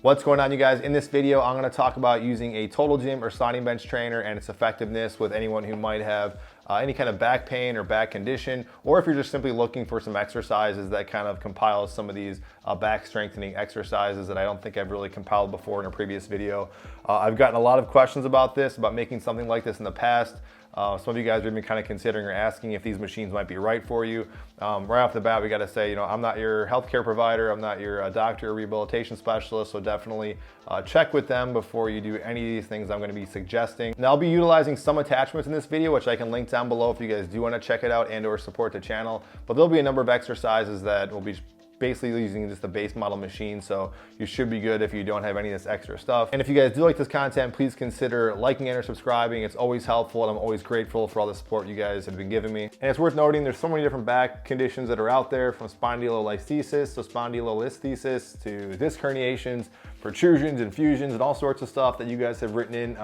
What's going on, you guys? In this video, I'm going to talk about using a total gym or sliding bench trainer and its effectiveness with anyone who might have any kind of back pain or back condition, or if you're just simply looking for some exercises that kind of compile some of these back strengthening exercises that I don't think I've really compiled before in a previous video. I've gotten a lot of questions about this, about making something like this in the past. Some of you guys are even kind of considering or asking if these machines might be right for you. Right off the bat, we got to say, I'm not your healthcare provider. I'm not your doctor or rehabilitation specialist. So definitely check with them before you do any of these things I'm going to be suggesting. Now, I'll be utilizing some attachments in this video, which I can link down below if you guys do want to check it out and or support the channel. But there'll be a number of exercises that will be basically using just the base model machine, so you should be good if you don't have any of this extra stuff. And if you guys do like this content, please consider liking and or subscribing. It's always helpful, and I'm always grateful for all the support you guys have been giving me. And it's worth noting there's so many different back conditions that are out there, from spondylolisthesis to spondylolisthesis to disc herniations, protrusions and fusions, and all sorts of stuff that you guys have written in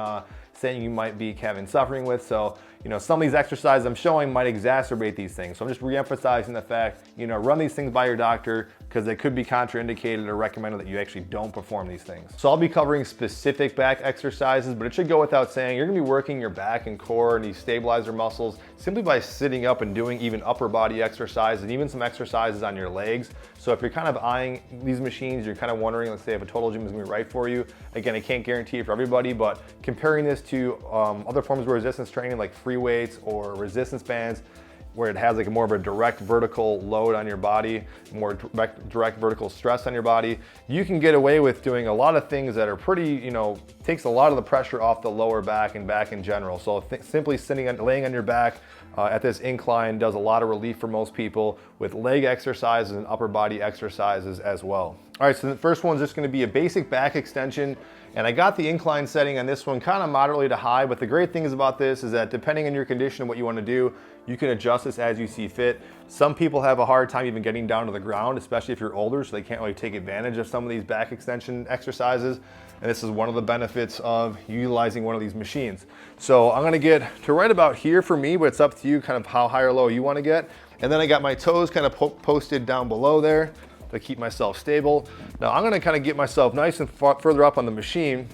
saying you might be having suffering with. So, some of these exercises I'm showing might exacerbate these things. So I'm just re-emphasizing the fact, run these things by your doctor, because they could be contraindicated or recommended that you actually don't perform these things. So I'll be covering specific back exercises, but it should go without saying, you're gonna be working your back and core and these stabilizer muscles simply by sitting up and doing even upper body exercises and even some exercises on your legs. So if you're kind of eyeing these machines, you're kind of wondering, let's say if a total gym is gonna be right for you. Again, I can't guarantee it for everybody, but comparing this to other forms of resistance training like free weights or resistance bands, where it has like more of a direct vertical load on your body, more direct vertical stress on your body, you can get away with doing a lot of things that are pretty, takes a lot of the pressure off the lower back and back in general. So simply laying on your back at this incline does a lot of relief for most people, with leg exercises and upper body exercises as well. All right, so the first one's just gonna be a basic back extension. And I got the incline setting on this one kind of moderately to high, but the great thing is about this is that depending on your condition and what you want to do, you can adjust this as you see fit. Some people have a hard time even getting down to the ground, especially if you're older, so they can't really take advantage of some of these back extension exercises. And this is one of the benefits of utilizing one of these machines. So I'm gonna get to right about here for me, but it's up to you kind of how high or low you want to get. And then I got my toes kind of posted down below there to keep myself stable. Now I'm gonna kind of get myself nice and further up on the machine.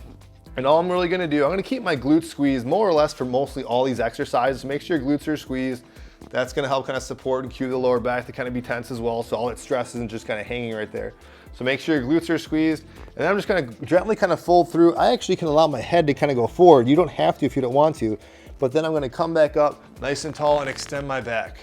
And all I'm really gonna do, I'm gonna keep my glutes squeezed more or less for mostly all these exercises. Make sure your glutes are squeezed. That's gonna help kind of support and cue the lower back to kind of be tense as well, so all that stress isn't just kind of hanging right there. So make sure your glutes are squeezed. And then I'm just gonna gently kind of fold through. I actually can allow my head to kind of go forward. You don't have to if you don't want to, but then I'm gonna come back up nice and tall and extend my back.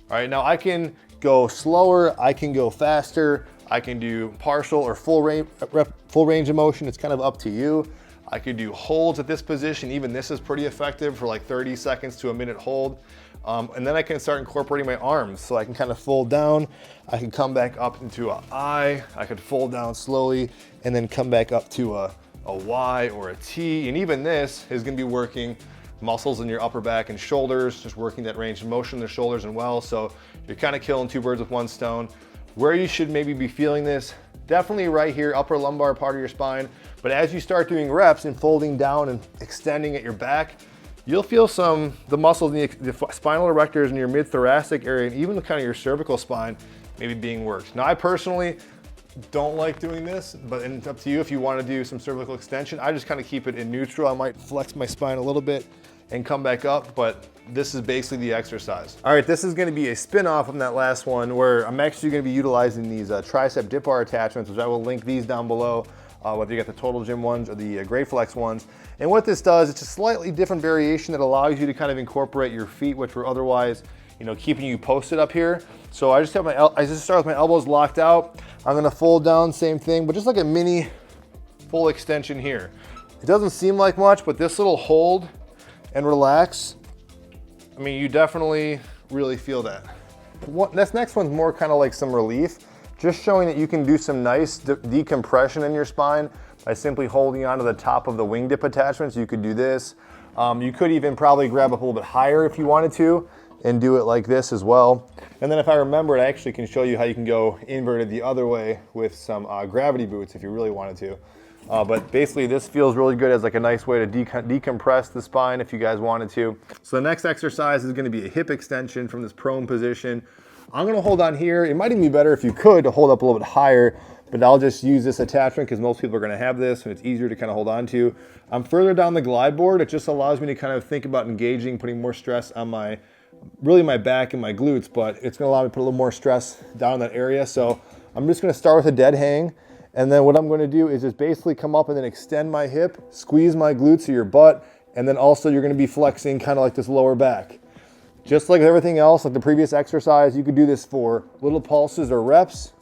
All right, now I can go slower, I can go faster, I can do partial or full range of motion. It's kind of up to you. I could do holds at this position. Even this is pretty effective for like 30 seconds to a minute hold. And then I can start incorporating my arms. So I can kind of fold down, I can come back up into a I could fold down slowly and then come back up to a Y or a T. And even this is gonna be working muscles in your upper back and shoulders, just working that range of motion in the shoulders and well. So you're kind of killing two birds with one stone. Where you should maybe be feeling this, definitely right here, upper lumbar part of your spine. But as you start doing reps and folding down and extending at your back, you'll feel the muscles in the spinal erectors in your mid-thoracic area and even kind of your cervical spine maybe being worked. Now, I personally don't like doing this, but it's up to you if you want to do some cervical extension. I just kind of keep it in neutral. I might flex my spine a little bit and come back up, but this is basically the exercise. All right, this is gonna be a spin-off from that last one, where I'm actually gonna be utilizing these tricep dip bar attachments, which I will link these down below, whether you get the Total Gym ones or the Great Flex ones. And what this does, it's a slightly different variation that allows you to kind of incorporate your feet, which were otherwise, keeping you posted up here. So I just start with my elbows locked out. I'm gonna fold down, same thing, but just like a mini full extension here. It doesn't seem like much, but this little hold and relax, I mean, you definitely really feel that. This next one's more kind of like some relief, just showing that you can do some nice decompression in your spine by simply holding onto the top of the wing dip attachments. You could do this. You could even probably grab up a little bit higher if you wanted to and do it like this as well. And then if I remember, I actually can show you how you can go inverted the other way with some gravity boots if you really wanted to. But basically this feels really good as like a nice way to decompress the spine if you guys wanted to. So the next exercise is gonna be a hip extension from this prone position. I'm gonna hold on here. It might even be better if you could to hold up a little bit higher, but I'll just use this attachment because most people are gonna have this and it's easier to kind of hold on to. I'm further down the glide board. It just allows me to kind of think about engaging, putting more stress on my back and my glutes, but it's gonna allow me to put a little more stress down in that area. So I'm just gonna start with a dead hang. And then what I'm gonna do is just basically come up and then extend my hip, squeeze my glutes to your butt, and then also you're gonna be flexing kind of like this lower back. Just like everything else, like the previous exercise, you could do this for little pulses or reps,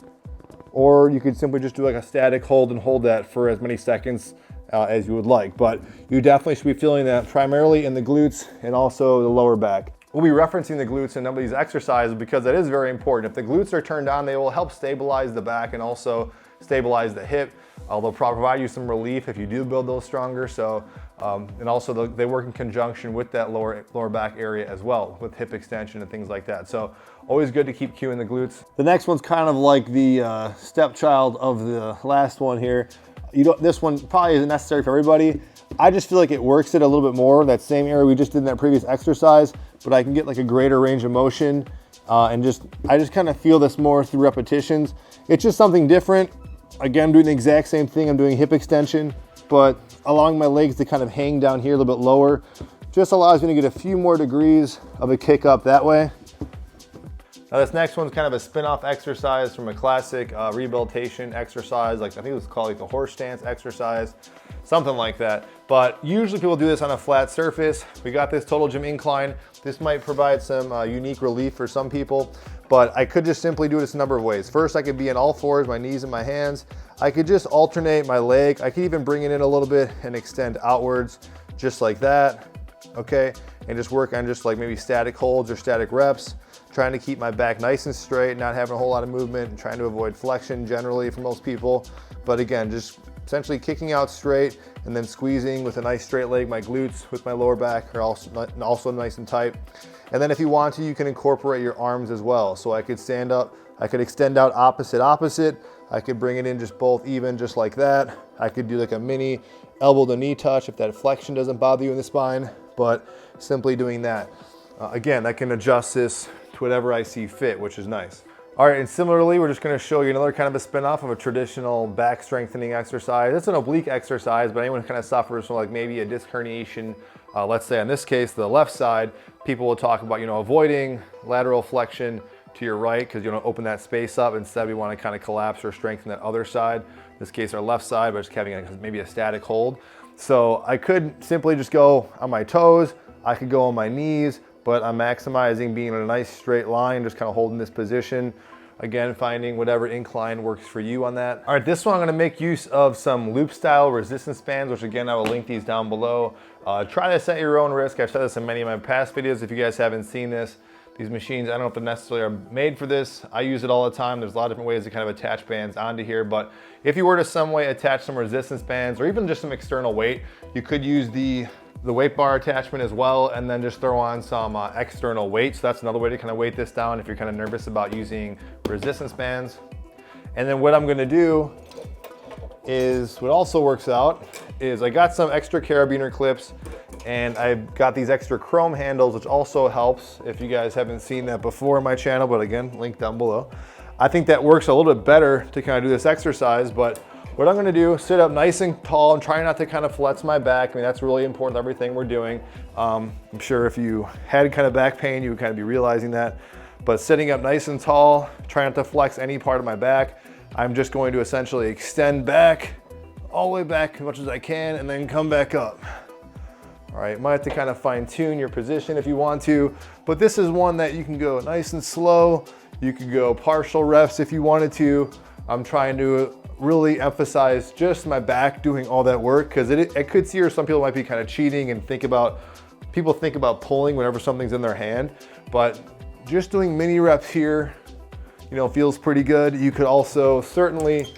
or you could simply just do like a static hold and hold that for as many seconds as you would like. But you definitely should be feeling that primarily in the glutes and also the lower back. We'll be referencing the glutes in a number of these exercises because that is very important. If the glutes are turned on, they will help stabilize the back and also stabilize the hip. They'll provide you some relief if you do build those stronger. So, and also they work in conjunction with that lower back area as well, with hip extension and things like that. So always good to keep cueing the glutes. The next one's kind of like the stepchild of the last one here. This one probably isn't necessary for everybody. I just feel like it works it a little bit more, that same area we just did in that previous exercise, but I can get like a greater range of motion I just kind of feel this more through repetitions. It's just something different. Again, I'm doing the exact same thing. I'm doing hip extension, but allowing my legs to kind of hang down here a little bit lower just allows me to get a few more degrees of a kick up that way. Now this next one's kind of a spin-off exercise from a classic rehabilitation exercise, like I think it was called like the horse stance exercise, something like that. But usually people do this on a flat surface. We got this total gym incline. This might provide some unique relief for some people, but I could just simply do this a number of ways. First, I could be on all fours, my knees and my hands. I could just alternate my leg. I could even bring it in a little bit and extend outwards, just like that, okay? And just work on just like maybe static holds or static reps, trying to keep my back nice and straight, not having a whole lot of movement, and trying to avoid flexion generally for most people. But again, just essentially kicking out straight and then squeezing with a nice straight leg. My glutes with my lower back are also nice and tight. And then if you want to, you can incorporate your arms as well. So I could stand up, I could extend out opposite. I could bring it in just both even, just like that. I could do like a mini elbow to knee touch if that flexion doesn't bother you in the spine, but simply doing that. Again, I can adjust this to whatever I see fit, which is nice. All right, and similarly, we're just gonna show you another kind of a spin-off of a traditional back strengthening exercise. It's an oblique exercise, but anyone who kind of suffers from like maybe a disc herniation, let's say in this case, the left side, people will talk about, avoiding lateral flexion to your right because you don't open that space up. Instead, we wanna kind of collapse or strengthen that other side. In this case, our left side, but just having maybe a static hold. So I could simply just go on my toes. I could go on my knees, but I'm maximizing being in a nice straight line, just kind of holding this position. Again, finding whatever incline works for you on that. All right, this one I'm gonna make use of some loop style resistance bands, which again, I will link these down below. Try this at your own risk. I've said this in many of my past videos. If you guys haven't seen this, these machines, I don't know if they necessarily are made for this. I use it all the time. There's a lot of different ways to kind of attach bands onto here, but if you were to some way attach some resistance bands or even just some external weight, you could use the weight bar attachment as well, and then just throw on some external weight. So that's another way to kind of weight this down if you're kind of nervous about using resistance bands. And then what I'm gonna do is, what also works out, is I got some extra carabiner clips and I've got these extra chrome handles, which also helps if you guys haven't seen that before on my channel, but again, link down below. I think that works a little bit better to kind of do this exercise, but what I'm gonna do, sit up nice and tall and try not to kind of flex my back. I mean, that's really important to everything we're doing. I'm sure if you had kind of back pain, you would kind of be realizing that. But sitting up nice and tall, trying not to flex any part of my back, I'm just going to essentially extend back, all the way back as much as I can, and then come back up. All right, might have to kind of fine tune your position if you want to, but this is one that you can go nice and slow. You could go partial reps if you wanted to. I'm trying to really emphasize just my back doing all that work, because I could see where some people might be kind of cheating and people think about pulling whenever something's in their hand, but just doing mini reps here, feels pretty good. You could also certainly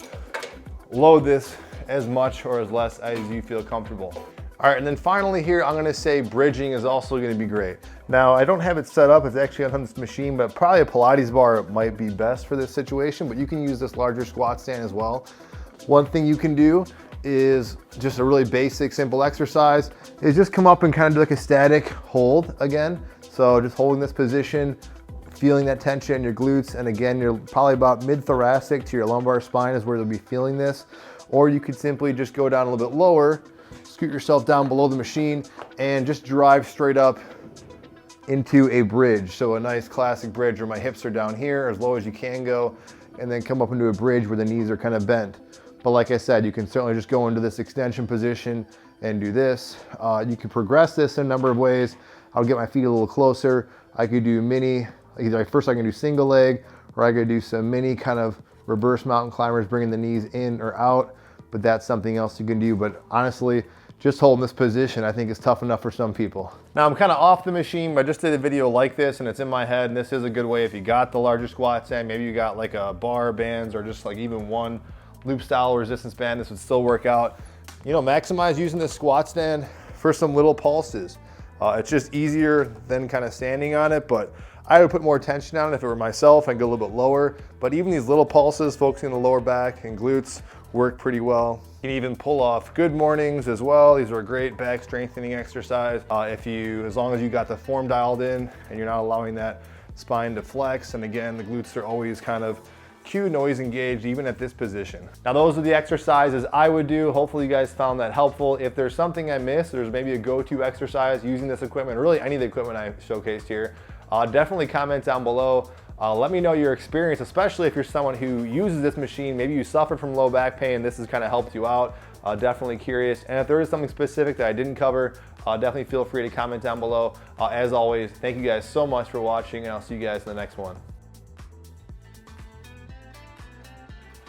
load this as much or as less as you feel comfortable. All right, and then finally here, I'm gonna say bridging is also gonna be great. Now, I don't have it set up, it's actually on this machine, but probably a Pilates bar might be best for this situation, but you can use this larger squat stand as well. One thing you can do is just a really basic, simple exercise, is just come up and kind of do like a static hold again. So just holding this position feeling that tension in your glutes. And again, you're probably about mid-thoracic to your lumbar spine is where you'll be feeling this. Or you could simply just go down a little bit lower, scoot yourself down below the machine, and just drive straight up into a bridge. So a nice classic bridge where my hips are down here as low as you can go, and then come up into a bridge where the knees are kind of bent. But like I said, you can certainly just go into this extension position and do this. You can progress this in a number of ways. I'll get my feet a little closer. I could do mini, first I can do single leg, or I could do some mini kind of reverse mountain climbers, bringing the knees in or out, but that's something else you can do. But honestly, just holding this position, I think is tough enough for some people. Now I'm kind of off the machine, but I just did a video like this and it's in my head, and this is a good way if you got the larger squat stand, maybe you got like a bar bands or just like even one loop style resistance band, this would still work out. You know, maximize using this squat stand for some little pulses. It's just easier than kind of standing on it, but I would put more tension on it if it were myself. I'd go a little bit lower, but even these little pulses focusing on the lower back and glutes work pretty well. You can even pull off good mornings as well. These are a great back strengthening exercise. As long as you got the form dialed in and you're not allowing that spine to flex. And again, the glutes are always kind of cued and always engaged, even at this position. Now, those are the exercises I would do. Hopefully you guys found that helpful. If there's something I missed, there's maybe a go-to exercise using this equipment, really any of the equipment I showcased here, definitely comment down below. Let me know your experience, especially if you're someone who uses this machine. Maybe you suffered from low back pain. This has kind of helped you out. Definitely curious. And if there is something specific that I didn't cover, definitely feel free to comment down below. As always, thank you guys so much for watching, and I'll see you guys in the next one.